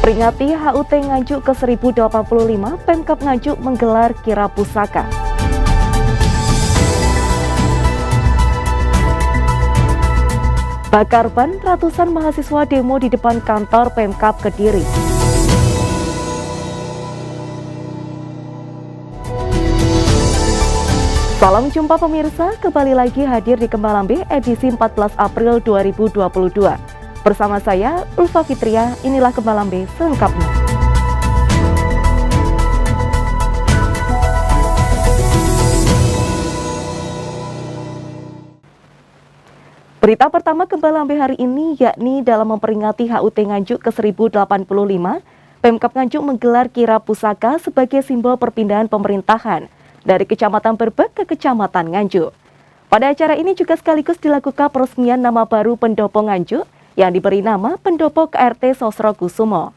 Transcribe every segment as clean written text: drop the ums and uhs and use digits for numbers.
Peringati HUT Nganjuk ke-1085, Pemkab Nganjuk menggelar Kira Pusaka. Bakar ban, ratusan mahasiswa demo di depan kantor Pemkab Kediri. Salam jumpa pemirsa, kembali lagi hadir di Kembalambe edisi 14 April 2022. Bersama saya, Ulfa Fitria, inilah Kembalambe selengkapnya. Berita pertama Kembalambe hari ini yakni dalam memperingati HUT Nganjuk ke-1085, Pemkab Nganjuk menggelar Kira Pusaka sebagai simbol perpindahan pemerintahan dari Kecamatan Berbek ke Kecamatan Nganjuk. Pada acara ini juga sekaligus dilakukan peresmian nama baru Pendopo Nganjuk yang diberi nama Pendopo KRT Sosro Kusumo.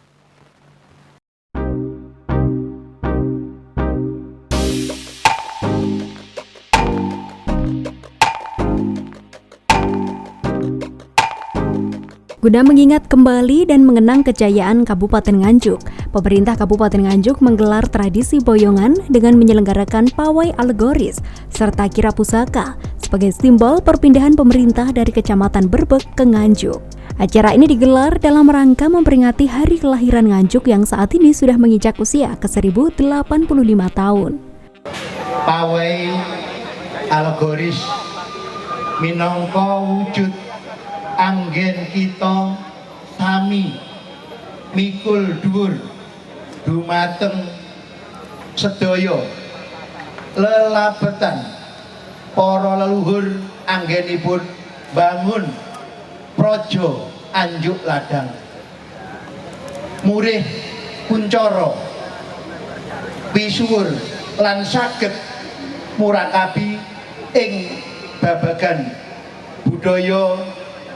Guna mengingat kembali dan mengenang kejayaan Kabupaten Nganjuk, pemerintah Kabupaten Nganjuk menggelar tradisi boyongan dengan menyelenggarakan pawai alegoris serta kira pusaka sebagai simbol perpindahan pemerintah dari Kecamatan Berbek ke Nganjuk. Acara ini digelar dalam rangka memperingati hari kelahiran Nganjuk yang saat ini sudah menginjak usia ke-1085 tahun. Pawai alegoris minangka wujud anggen kita sami mikul dhuwur dumateng sedaya lelabetan para leluhur anggenipun bangun praja Anjuk Ladang murih kuncara pisuwur lan saged murakabi ing babagan budaya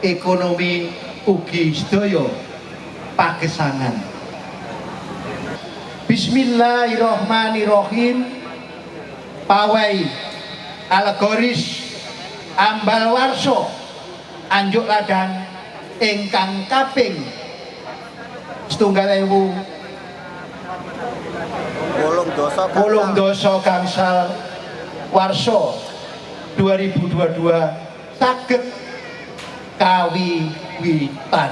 ekonomi ugi sedaya pagesangan. Bismillahirrahmanirrahim. Pawai alegoris ambal warso Anjuk Ladang ingkang kaping 8 gangsal warso 2022 saged kawiwitan.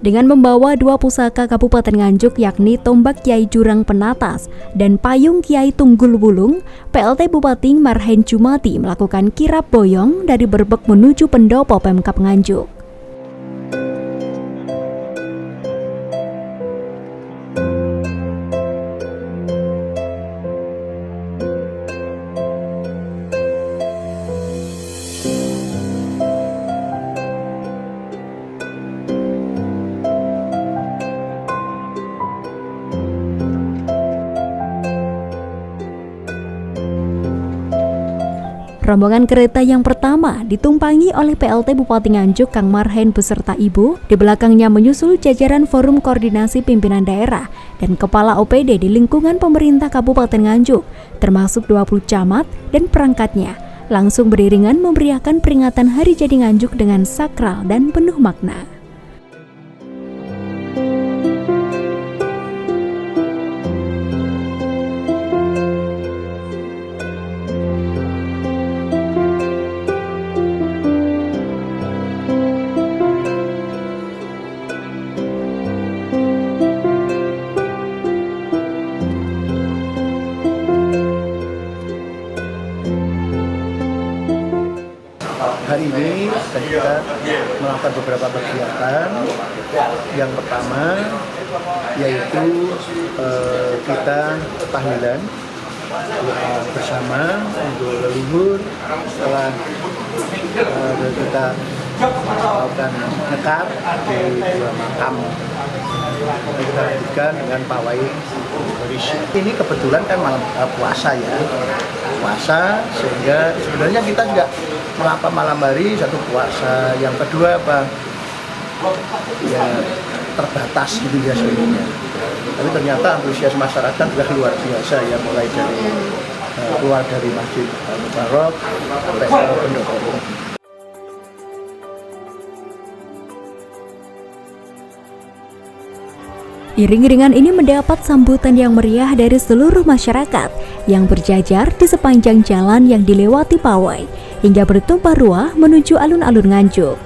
Dengan membawa dua pusaka Kabupaten Nganjuk yakni tombak Kiai Jurang Penatas dan payung Kiai Tunggul Wulung, PLT Bupati Marhen Jumati melakukan kirap boyong dari Berbek menuju pendopo Pemkab Nganjuk. Rombongan kereta yang pertama ditumpangi oleh PLT Bupati Nganjuk Kang Marhen beserta Ibu, di belakangnya menyusul jajaran Forum Koordinasi Pimpinan Daerah dan Kepala OPD di lingkungan pemerintah Kabupaten Nganjuk, termasuk 20 camat dan perangkatnya, langsung beriringan memeriahkan peringatan Hari Jadi Nganjuk dengan sakral dan penuh makna. Hari ini kita melakukan beberapa kegiatan. Yang pertama yaitu kita tahlilan bersama untuk leluhur. Setelah kita melakukan nekar di dua makam, kita lanjutkan dengan pawai berisi. Ini kebetulan kan malam puasa ya, puasa sehingga sebenarnya kita juga mengapa malam hari satu puasa, yang kedua apa ya terbatas gitu ya sebenarnya. Tapi ternyata antusias masyarakat sudah luar biasa ya, mulai dari keluar dari Masjid Al-Mubarak sampai ke pendopo. Iring-iringan ini mendapat sambutan yang meriah dari seluruh masyarakat yang berjajar di sepanjang jalan yang dilewati pawai hingga bertumpah ruah menuju alun-alun Nganjuk.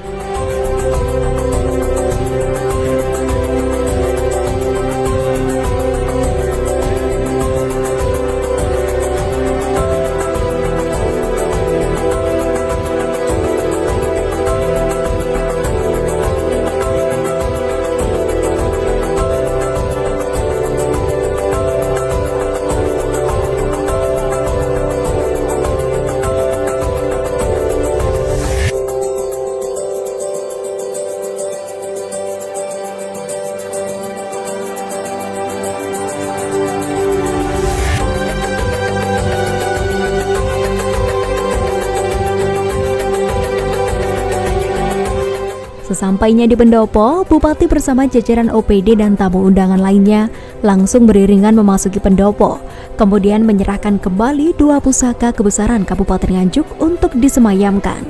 Sesampainya di pendopo, Bupati bersama jajaran OPD dan tamu undangan lainnya langsung beriringan memasuki pendopo, kemudian menyerahkan kembali 2 pusaka kebesaran Kabupaten Nganjuk untuk disemayamkan.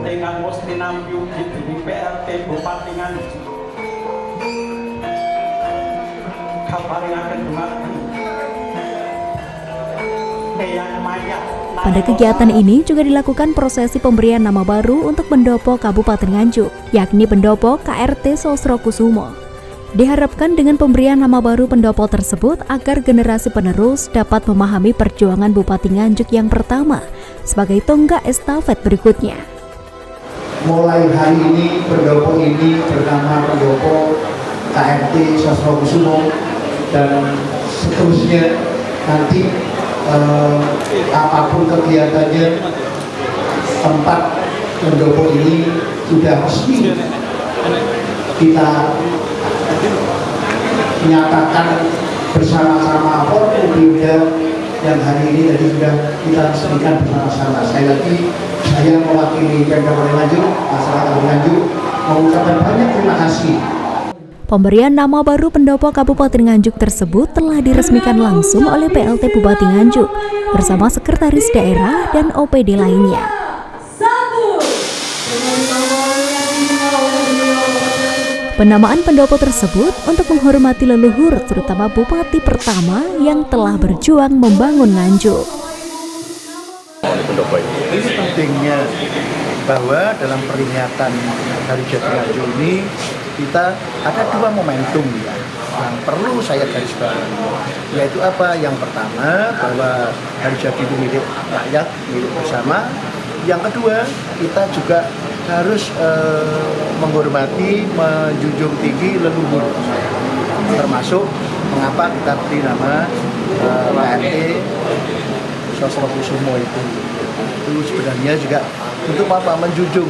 Dengan Mustinam Yudhit di PRT Bupati Nganjuk kaparingaken dumateng Eyang Maya. Pada kegiatan ini juga dilakukan prosesi pemberian nama baru untuk pendopo Kabupaten Nganjuk, yakni pendopo KRT Sosro Kusumo. Diharapkan dengan pemberian nama baru pendopo tersebut agar generasi penerus dapat memahami perjuangan Bupati Nganjuk yang pertama sebagai tonggak estafet berikutnya. Mulai hari ini pendopo ini bernama pendopo KRT Sosro Kusumo, dan seterusnya nanti apapun kegiatannya, tempat pendopo ini sudah resmi kita menyatakan bersama-sama Forkopimda yang hari ini tadi sudah kita resmikan bersama-sama. Sekali lagi saya mewakili Pemda Kabupaten Nganjuk, masyarakat Nganjuk, mengucapkan banyak terima kasih. Pemberian nama baru pendopo Kabupaten Nganjuk tersebut telah diresmikan langsung oleh PLT Bupati Nganjuk bersama Sekretaris Daerah dan OPD lainnya. Penamaan pendopo tersebut untuk menghormati leluhur, terutama Bupati pertama yang telah berjuang membangun Nganjuk. Ini pentingnya bahwa dalam peringatan Hari Jadi Nganjuk ini kita ada 2 momentum yang perlu saya garis bawahi, yaitu apa? Yang pertama, bahwa Hari Jadi itu milik rakyat, milik bersama. Yang kedua, kita juga harus menghormati, menjunjung tinggi leluhur, termasuk mengapa kita beri nama KRT Sosro Kusumo itu sebenarnya juga untuk apa? Menjunjung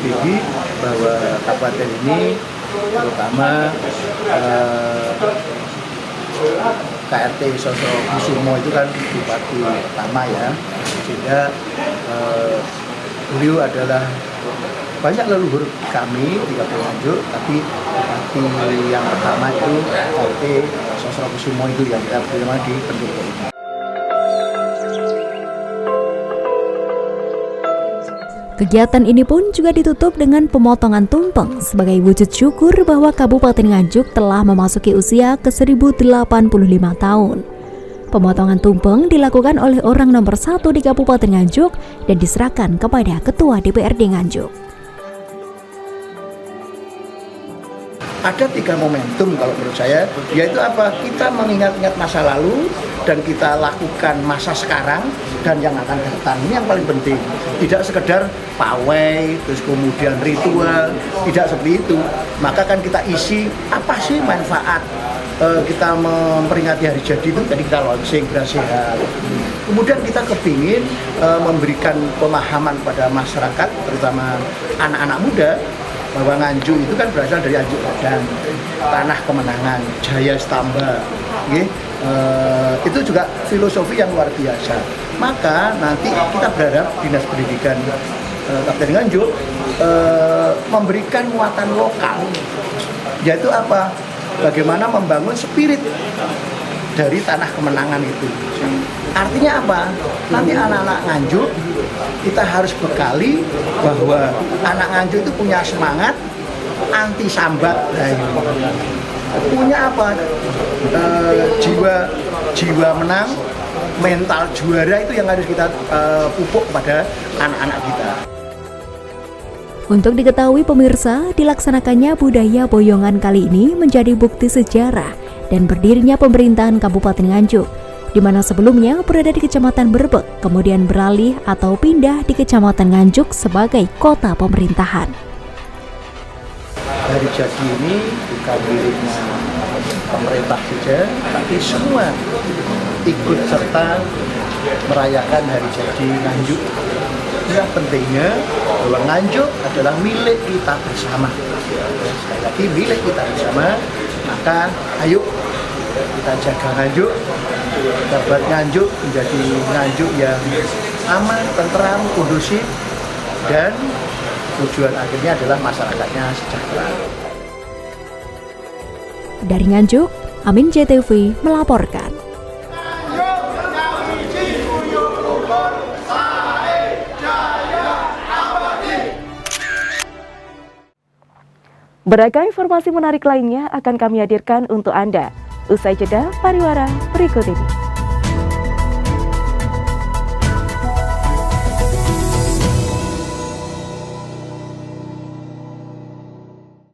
tinggi bahwa kabupaten ini, terutama KRT Sosro Kusumo itu kan bupati pertama ya, sehingga beliau adalah banyak leluhur kami di Kabupaten Nganjuk, tapi bupati yang pertama itu KRT Sosro Kusumo itu yang kita beri nama di pendopo ini. Kegiatan ini pun juga ditutup dengan pemotongan tumpeng sebagai wujud syukur bahwa Kabupaten Nganjuk telah memasuki usia ke-1085 tahun. Pemotongan tumpeng dilakukan oleh orang nomor 1 di Kabupaten Nganjuk dan diserahkan kepada Ketua DPRD Nganjuk. Ada 3 momentum kalau menurut saya, yaitu apa? Kita mengingat-ingat masa lalu dan kita lakukan masa sekarang dan yang akan datang. Ini yang paling penting. Tidak sekedar pawai, terus kemudian ritual, tidak seperti itu. Maka kan kita isi apa sih manfaat kita memperingati hari jadi itu. Tadi kita launching Beras Sehat. Kemudian kita kepingin memberikan pemahaman pada masyarakat, terutama anak-anak muda, bahwa Nganjuk itu kan berasal dari Anjuk Ladang, tanah kemenangan, Jaya Stamba, itu juga filosofi yang luar biasa. Maka nanti kita berharap Dinas Pendidikan Kabupaten Nganjuk memberikan muatan lokal, yaitu apa? bagaimana membangun spirit dari tanah kemenangan itu. Artinya apa? Nanti anak-anak Nganjuk kita harus bekali bahwa anak Nganjuk itu punya semangat anti sambat, punya apa? Jiwa menang, mental juara itu yang harus kita pupuk pada anak-anak kita. Untuk diketahui pemirsa, dilaksanakannya budaya boyongan kali ini menjadi bukti sejarah dan berdirinya pemerintahan Kabupaten Nganjuk, di mana sebelumnya berada di Kecamatan Berbek, kemudian beralih atau pindah di Kecamatan Nganjuk sebagai kota pemerintahan. Hari jadi ini bukan miliknya pemerintah saja, tapi semua ikut serta merayakan hari jadi Nganjuk. Yang pentingnya bahwa Nganjuk adalah milik kita bersama. Sekali lagi milik kita bersama, maka ayo kita jaga Nganjuk, kita buat Nganjuk menjadi Nganjuk yang aman, tentram, kondusif, dan tujuan akhirnya adalah masyarakatnya sejahtera. Dari Nganjuk, Amin JTV melaporkan. Beragam informasi menarik lainnya akan kami hadirkan untuk Anda. Usai jeda, pariwara berikut ini.